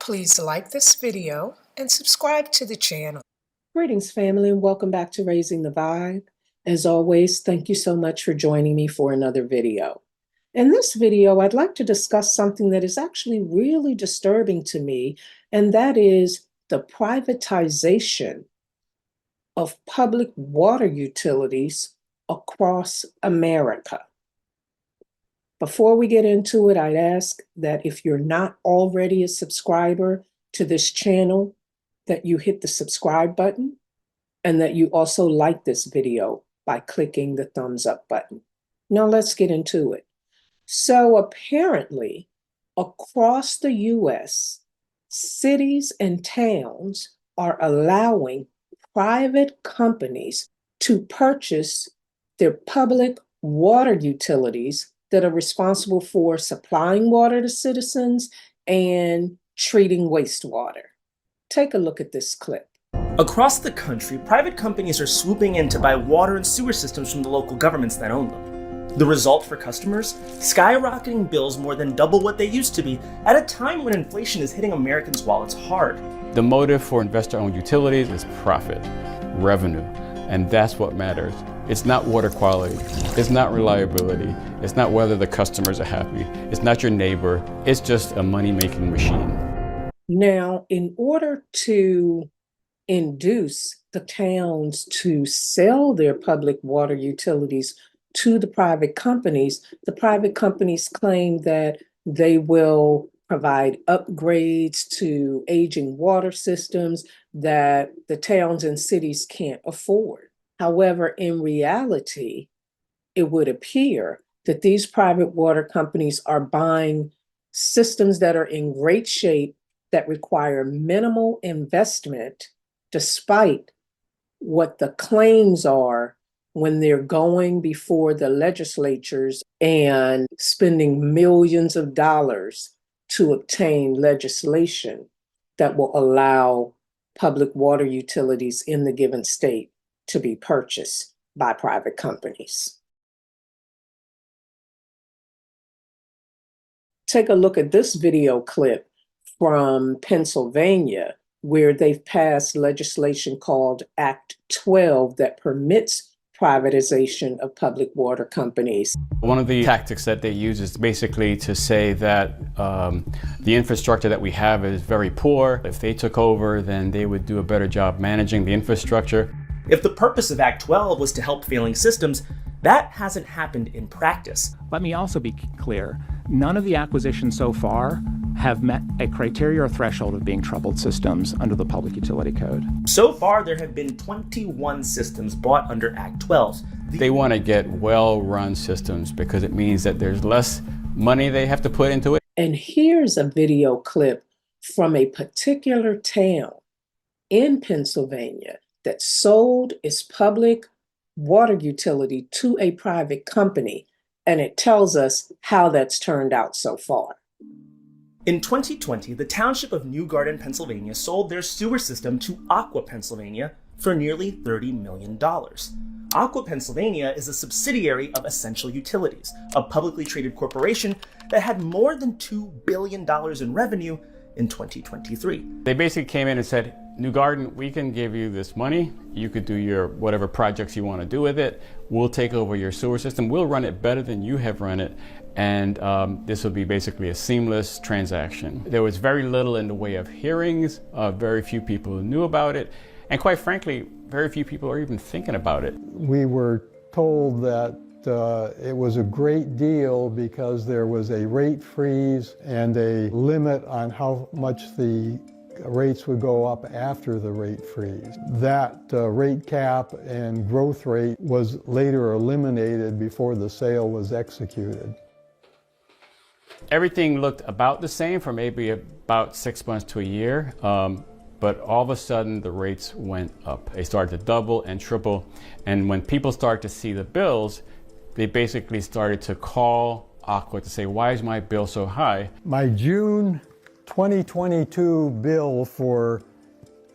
Please like this video and subscribe to the channel. Greetings, family, and welcome back to Raising the Vibe. As always, thank you so much for joining me for another video. In this video, I'd like to discuss something that is actually really disturbing to me, and that is the privatization of public water utilities across America. Before we get into it, I'd ask that if you're not already a subscriber to this channel, that you hit the subscribe button and that you also like this video by clicking the thumbs up button. Now let's get into it. So apparently, across the US, cities and towns are allowing private companies to purchase their public water utilities that are responsible for supplying water to citizens and treating wastewater. Take a look at this clip. Across the country, private companies are swooping in to buy water and sewer systems from the local governments that own them. The result for customers? Skyrocketing bills more than double what they used to be at a time when inflation is hitting Americans' wallets hard. The motive for investor-owned utilities is profit, revenue, and that's what matters. It's not water quality, it's not reliability, it's not whether the customers are happy, it's not your neighbor, it's just a money-making machine. Now, in order to induce the towns to sell their public water utilities to the private companies claim that they will provide upgrades to aging water systems that the towns and cities can't afford. However, in reality, it would appear that these private water companies are buying systems that are in great shape that require minimal investment, despite what the claims are when they're going before the legislatures and spending millions of dollars to obtain legislation that will allow public water utilities in the given state to be purchased by private companies. Take a look at this video clip from Pennsylvania, where they've passed legislation called Act 12 that permits privatization of public water companies. One of the tactics that they use is basically to say that the infrastructure that we have is very poor. If they took over, then they would do a better job managing the infrastructure. If the purpose of Act 12 was to help failing systems, that hasn't happened in practice. Let me also be clear. None of the acquisitions so far have met a criteria or threshold of being troubled systems under the Public Utility Code. So far, there have been 21 systems bought under Act 12. They want to get well-run systems because it means that there's less money they have to put into it. And here's a video clip from a particular town in Pennsylvania that sold its public water utility to a private company, and it tells us how that's turned out so far. In 2020, the township of New Garden, Pennsylvania sold their sewer system to Aqua Pennsylvania for nearly $30 million. Aqua Pennsylvania is a subsidiary of Essential Utilities, a publicly traded corporation that had more than $2 billion in revenue in 2023. They basically came in and said, New Garden, we can give you this money. You could do your whatever projects you want to do with it. We'll take over your sewer system. We'll run it better than you have run it. And this will be basically a seamless transaction. There was very little in the way of hearings. Very few people knew about it. And quite frankly, very few people are even thinking about it. We were told that it was a great deal because there was a rate freeze and a limit on how much the rates would go up after the rate freeze. That rate cap and growth rate was later eliminated before the sale was executed. Everything looked about the same for maybe about 6 months to a year, but all of a sudden the rates went up. They started to double and triple, and when people started to see the bills, they basically started to call Aqua to say, why is my bill so high? My June 2022 bill for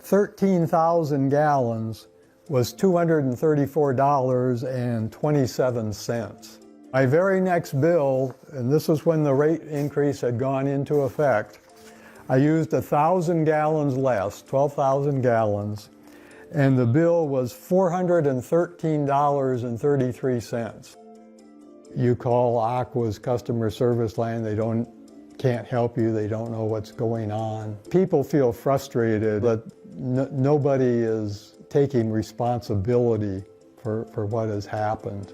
13,000 gallons was $234.27. My very next bill, and this was when the rate increase had gone into effect, I used 1,000 gallons less, 12,000 gallons, and the bill was $413.33. You call Aqua's customer service line, they can't help you, they don't know what's going on. People feel frustrated that nobody is taking responsibility for what has happened.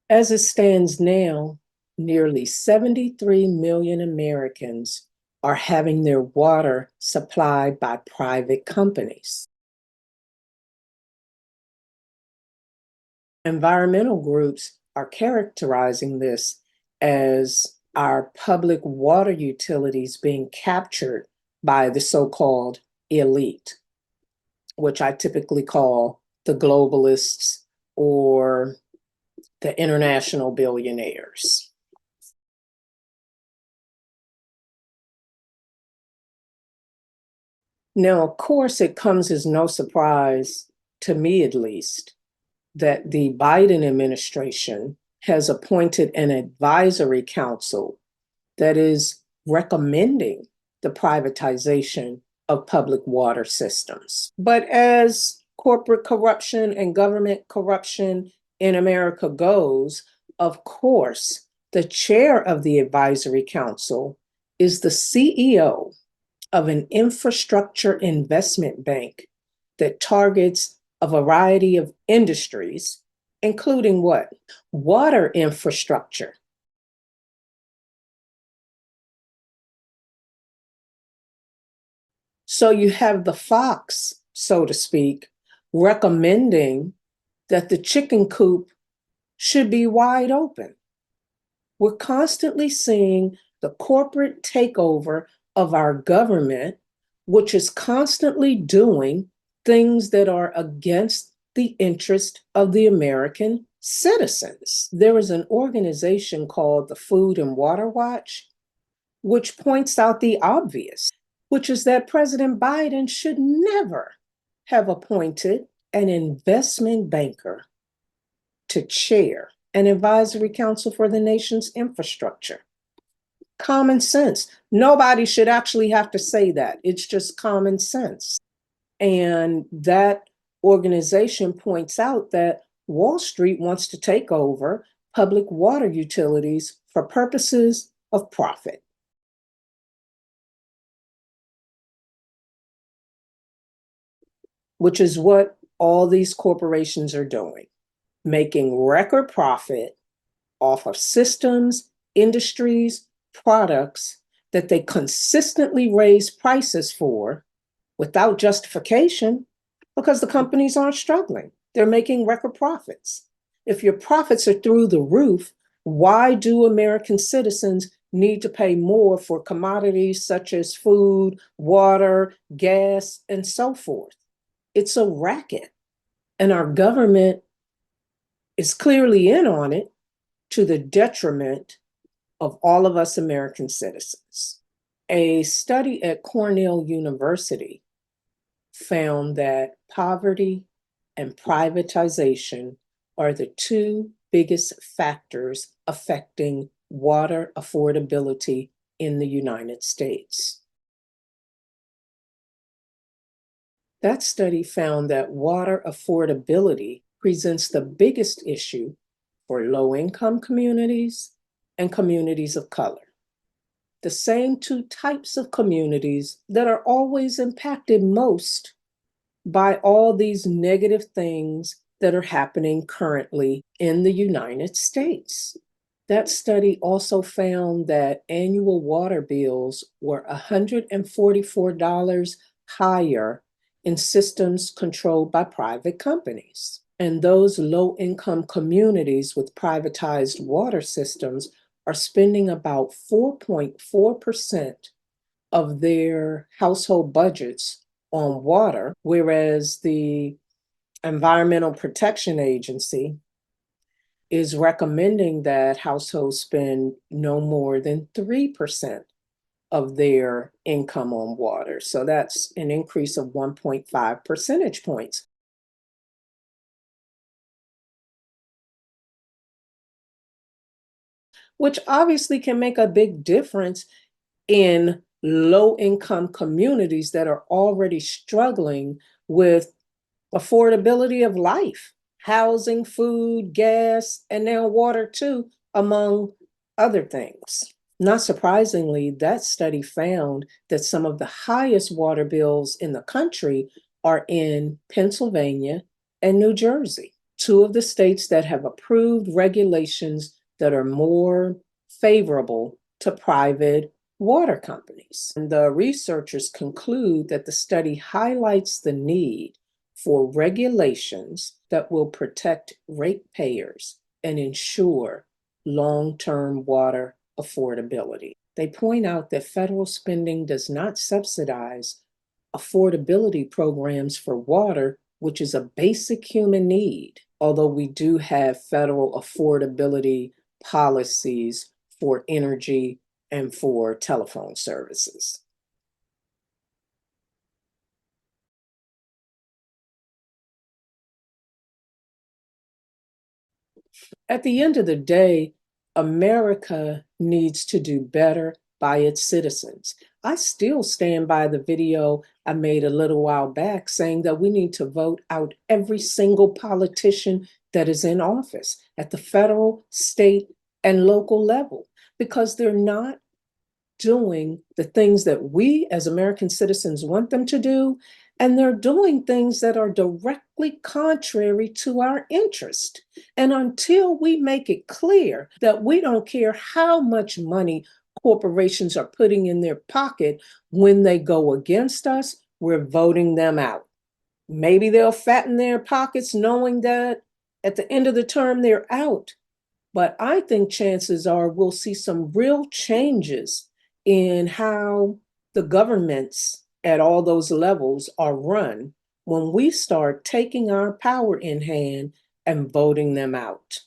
As it stands now, nearly 73 million Americans are having their water supplied by private companies. Environmental groups are characterizing this as our public water utilities being captured by the so-called elite, which I typically call the globalists or the international billionaires. Now, of course, it comes as no surprise, to me at least, that the Biden administration has appointed an advisory council that is recommending the privatization of public water systems. But as corporate corruption and government corruption in America goes, of course, the chair of the advisory council is the CEO of an infrastructure investment bank that targets a variety of industries, including what? Water infrastructure. So you have the fox, so to speak, recommending that the chicken coop should be wide open. We're constantly seeing the corporate takeover of our government, which is constantly doing things that are against the interest of the American citizens. There is an organization called the Food and Water Watch, which points out the obvious, which is that President Biden should never have appointed an investment banker to chair an advisory council for the nation's infrastructure. Common sense. Nobody should actually have to say that. It's just common sense. And that organization points out that Wall Street wants to take over public water utilities for purposes of profit. Which is what all these corporations are doing, making record profit off of systems, industries, products that they consistently raise prices for without justification because the companies aren't struggling. They're making record profits. If your profits are through the roof, why do American citizens need to pay more for commodities such as food, water, gas, and so forth? It's a racket. And our government is clearly in on it to the detriment of all of us American citizens. A study at Cornell University found that poverty and privatization are the two biggest factors affecting water affordability in the United States. That study found that water affordability presents the biggest issue for low-income communities and communities of color. The same two types of communities that are always impacted most by all these negative things that are happening currently in the United States. That study also found that annual water bills were $144 higher in systems controlled by private companies. And those low-income communities with privatized water systems are spending about 4.4% of their household budgets on water, whereas the Environmental Protection Agency is recommending that households spend no more than 3% of their income on water. So that's an increase of 1.5 percentage points. Which obviously can make a big difference in low-income communities that are already struggling with affordability of life, housing, food, gas, and now water too, among other things. Not surprisingly, that study found that some of the highest water bills in the country are in Pennsylvania and New Jersey, two of the states that have approved regulations that are more favorable to private water companies. And the researchers conclude that the study highlights the need for regulations that will protect ratepayers and ensure long-term water affordability. They point out that federal spending does not subsidize affordability programs for water, which is a basic human need, although we do have federal affordability policies for energy and for telephone services. At the end of the day, America needs to do better by its citizens. I still stand by the video I made a little while back saying that we need to vote out every single politician that is in office at the federal, state, and local level, because they're not doing the things that we as American citizens want them to do, and they're doing things that are directly contrary to our interest. And until we make it clear that we don't care how much money corporations are putting in their pocket when they go against us, we're voting them out. Maybe they'll fatten their pockets knowing that at the end of the term they're out. But I think chances are we'll see some real changes in how the governments at all those levels are run when we start taking our power in hand and voting them out.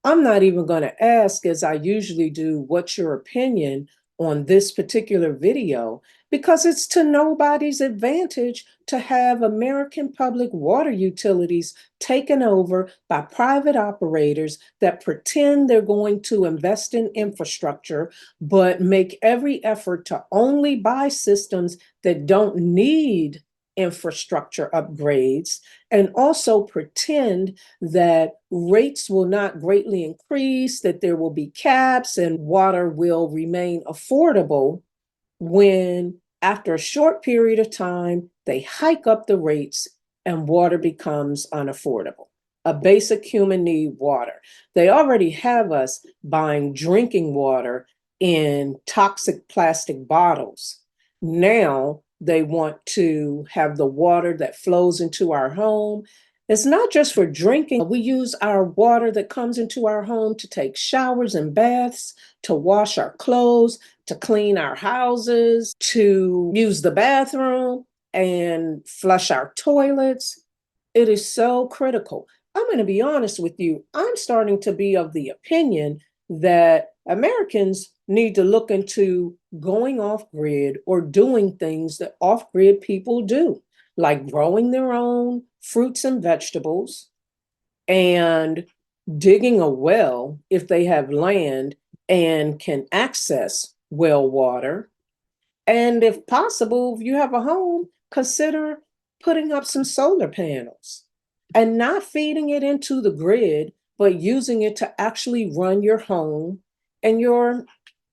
I'm not even going to ask, as I usually do, what's your opinion on this particular video, because it's to nobody's advantage to have American public water utilities taken over by private operators that pretend they're going to invest in infrastructure, but make every effort to only buy systems that don't need infrastructure upgrades, and also pretend that rates will not greatly increase, that there will be caps and water will remain affordable, when after a short period of time, they hike up the rates and water becomes unaffordable. A basic human need, water. They already have us buying drinking water in toxic plastic bottles. Now they want to have the water that flows into our home. It's not just for drinking. We use our water that comes into our home to take showers and baths, to wash our clothes, to clean our houses, to use the bathroom and flush our toilets. It is so critical. I'm going to be honest with you. I'm starting to be of the opinion that Americans need to look into going off grid or doing things that off grid people do, like growing their own fruits and vegetables and digging a well if they have land and can access well water. And if possible, if you have a home, consider putting up some solar panels and not feeding it into the grid, but using it to actually run your home and your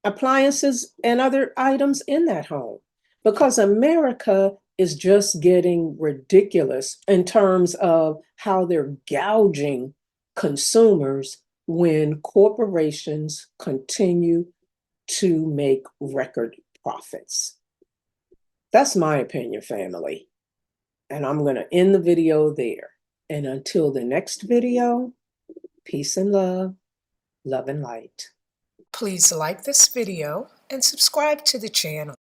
appliances and other items in that home. Because America is just getting ridiculous in terms of how they're gouging consumers when corporations continue to make record profits. That's my opinion, family. And I'm going to end the video there. And until the next video, peace and love, love and light. Please like this video and subscribe to the channel.